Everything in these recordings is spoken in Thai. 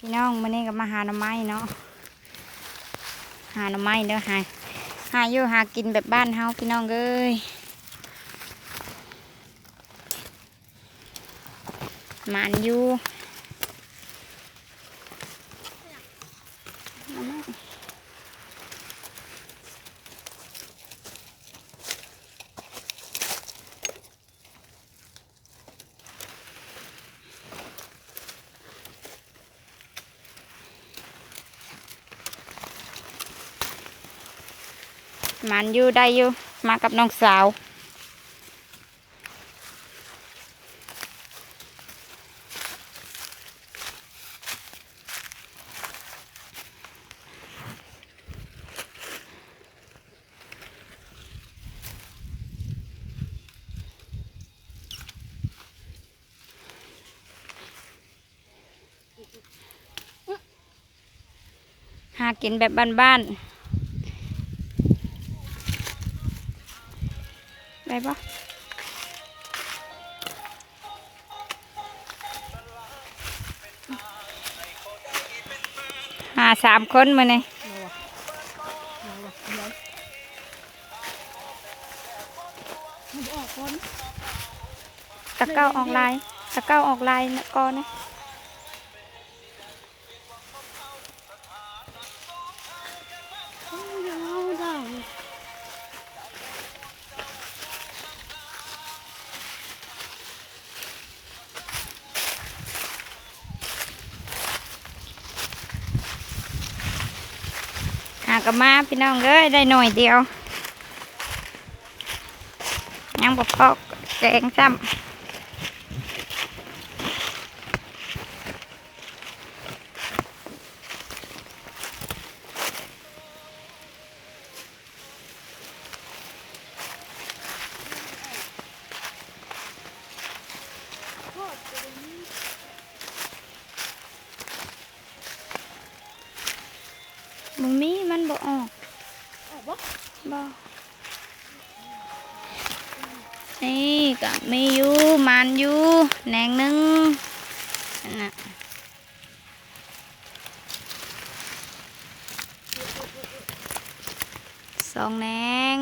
พี่น้องมื้อนี้ก็มาหาหน่อไม้เนาะหาหน่อไม้เด้อหาอยู่หากินแบบบ้านเฮาพี่น้องเอ้ยหมานอยู่หมานอยู่ได้อยู่มากับน้องสาวหากินแบบบ้านๆได้ปะหา3 คนมื้อนี้ตะเก้าออกลายก่อนนะหากระมาพี่น้องเอ้ยได้หน่อยเดียวยังบ่พอแกงซ้ำมึงมีมันบ่ออกบ่นี่ก็มีอยู่มันอยู่แหนงหนึงนั่นน่ะ2 แหนง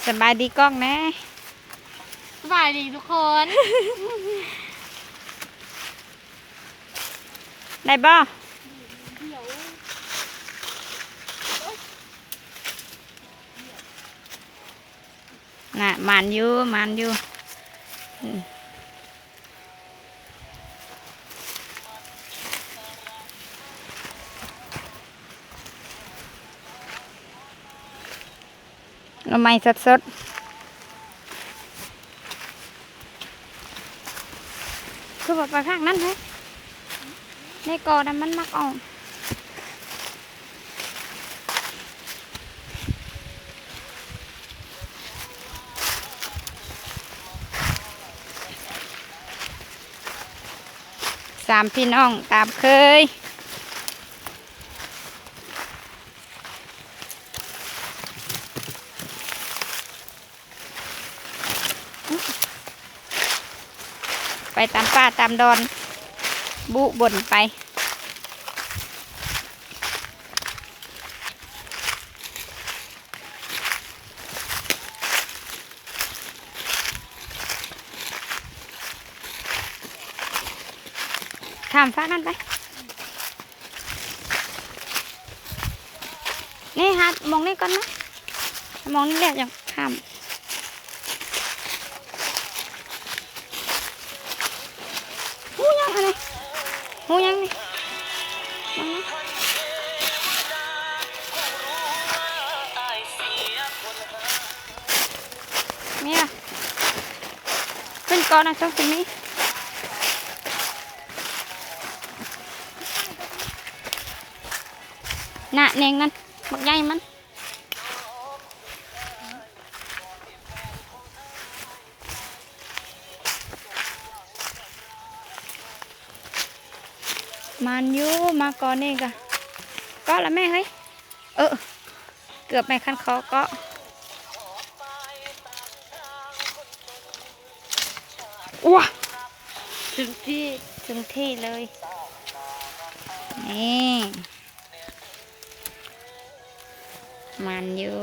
สบายดีกล้องนะ สบายดีทุกคน ได้บ่น่ะมันอยู่อืมเอาไม้สดๆคือบอกไปภาคนั้นเลยในกอนั้นมันมักออก3 พี่น้องตามเคยไปตามป่าตามดอนบุบ่นไปข้ามฟ้านั่นไปนี่ฮะมองนี่ก่อนนะมองนี่แหละอย่างข้ามหูยังอะไรหูยังนี่มองนะเนี่ย ก็นะช่องสิมีน่ะเนงนั่นบักใหญ่มันมันอยู่มาก่อนนี่กะก็ละแม่เฮ้ยเกือบแม่คันคอก็อ้วถึงที่ ถึงที่เลยนี่มันอยู่